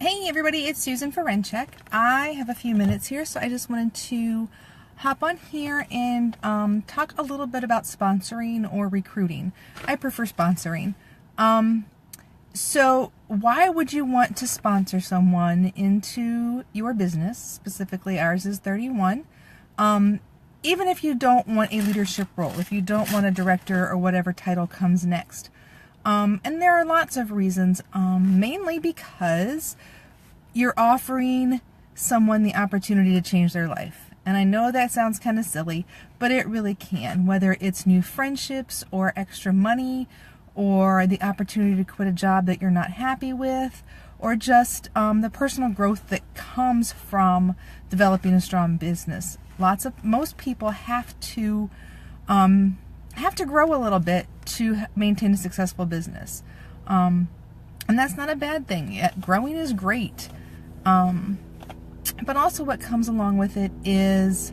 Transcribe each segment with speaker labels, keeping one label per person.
Speaker 1: Hey everybody, it's Susan Ferenchek. I have a few minutes here, so I just wanted to hop on here and talk a little bit about sponsoring or recruiting. I prefer sponsoring. So why would you want to sponsor someone into your business? Specifically, ours is 31. Even if you don't want a leadership role, if you don't want a director or whatever title comes next. And there are lots of reasons, mainly because you're offering someone the opportunity to change their life. And I know that sounds kind of silly, but it really can. Whether it's new friendships or extra money or the opportunity to quit a job that you're not happy with, or just the personal growth that comes from developing a strong business. Most people have to grow a little bit to maintain a successful business. And that's not a bad thing. Growing is great. But also what comes along with it is,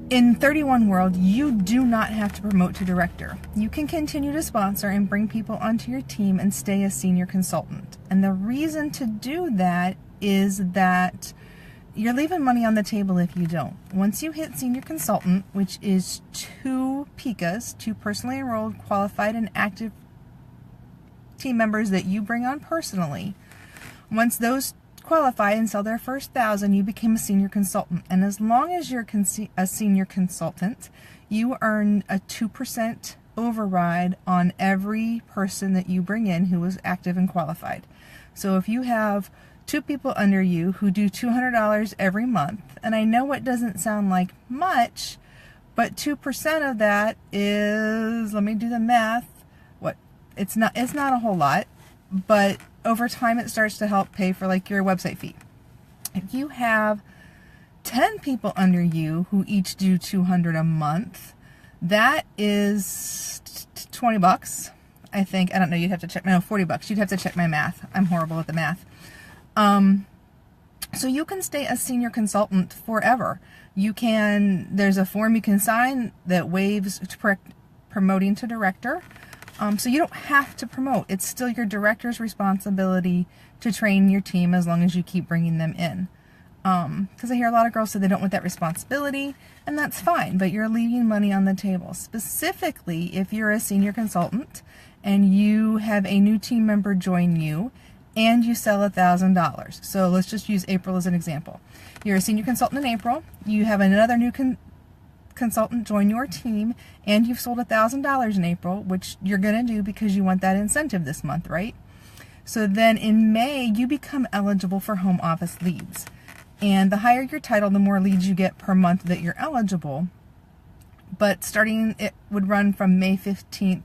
Speaker 1: in 31 world, you do not have to promote to director. You can continue to sponsor and bring people onto your team and stay a senior consultant. And the reason to do that is that you're leaving money on the table if you don't. Once you hit senior consultant, which is 2 PICAs, 2 personally enrolled, qualified, and active team members that you bring on personally, once those qualify and sell their first 1,000, you became a senior consultant. And as long as you're a senior consultant, you earn a 2% override on every person that you bring in who is active and qualified. So if you have 2 people under you who do $200 every month, and I know it doesn't sound like much, but 2% of that is, let me do the math, it's not a whole lot, but over time it starts to help pay for like your website fee. If you have 10 people under you who each do $200 a month, that is $20, I think. I don't know, you'd have to check, no, $40. You'd have to check my math. I'm horrible at the math. So you can stay a senior consultant forever. There's a form you can sign that waives promoting to director. So you don't have to promote. It's still your director's responsibility to train your team as long as you keep bringing them in. Because I hear a lot of girls say they don't want that responsibility, and that's fine, but you're leaving money on the table. Specifically, if you're a senior consultant and you have a new team member join you and you sell $1,000. So let's just use April as an example. You're a senior consultant in April, you have another new consultant join your team, and you've sold $1,000 in April, which you're going to do because you want that incentive this month, right? So then in May, you become eligible for home office leads. And the higher your title, the more leads you get per month that you're eligible. But it would run from May 15th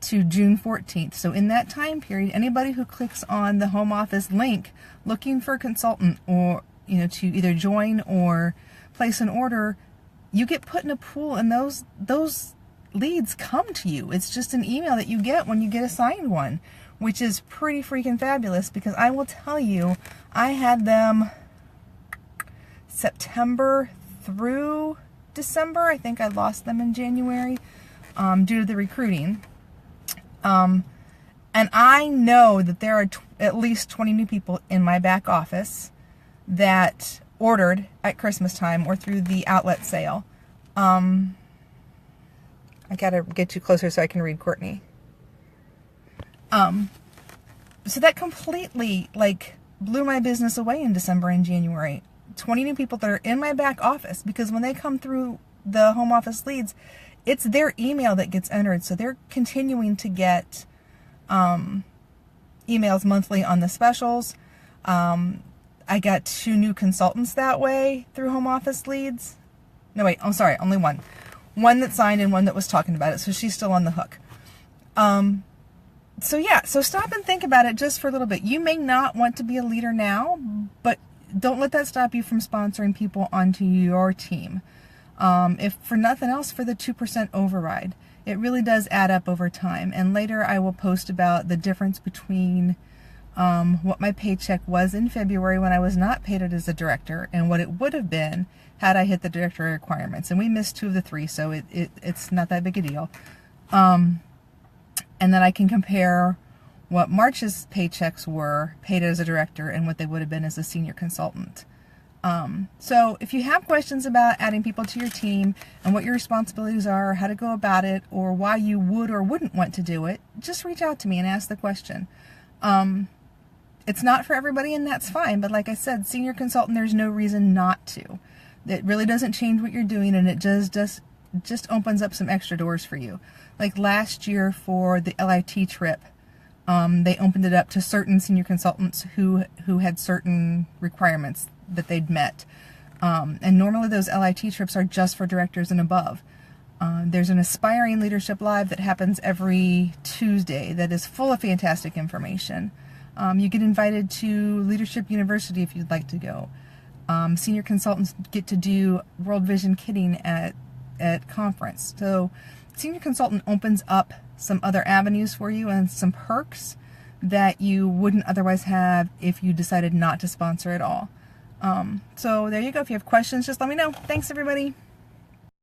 Speaker 1: to June 14th. So in that time period, anybody who clicks on the home office link looking for a consultant, or to either join or place an order, you get put in a pool, and those leads come to you. It's just an email that you get when you get assigned one, which is pretty freaking fabulous, because I will tell you, I had them September through December. I think I lost them in January due to the recruiting. And I know that there are at least 20 new people in my back office that ordered at Christmas time or through the outlet sale. I gotta get you closer so I can read Courtney. So that completely blew my business away in December and January. 20 new people that are in my back office, because when they come through the home office leads, it's their email that gets entered. So they're continuing to get emails monthly on the specials. I got 2 new consultants that way through home office leads. No, wait, I'm sorry, only one. One that signed and one that was talking about it, so she's still on the hook. So stop and think about it just for a little bit. You may not want to be a leader now, but don't let that stop you from sponsoring people onto your team. If for nothing else, for the 2% override. It really does add up over time. And later I will post about the difference between what my paycheck was in February when I was not paid as a director, and what it would have been had I hit the director requirements. And we missed 2 of the 3, so it's not that big a deal. And then I can compare what March's paychecks were paid as a director and what they would have been as a senior consultant. So if you have questions about adding people to your team and what your responsibilities are, how to go about it, or why you would or wouldn't want to do it, just reach out to me and ask the question. It's not for everybody, and that's fine, but like I said, senior consultant, there's no reason not to. It really doesn't change what you're doing, and it just opens up some extra doors for you. Like last year for the LIT trip, they opened it up to certain senior consultants who had certain requirements that they'd met. And normally those LIT trips are just for directors and above. There's an Aspiring Leadership Live that happens every Tuesday that is full of fantastic information. You get invited to Leadership University if you'd like to go. Senior consultants get to do World Vision Kitting at conference. So senior consultant opens up some other avenues for you and some perks that you wouldn't otherwise have if you decided not to sponsor at all. So there you go. If you have questions, just let me know. Thanks, everybody.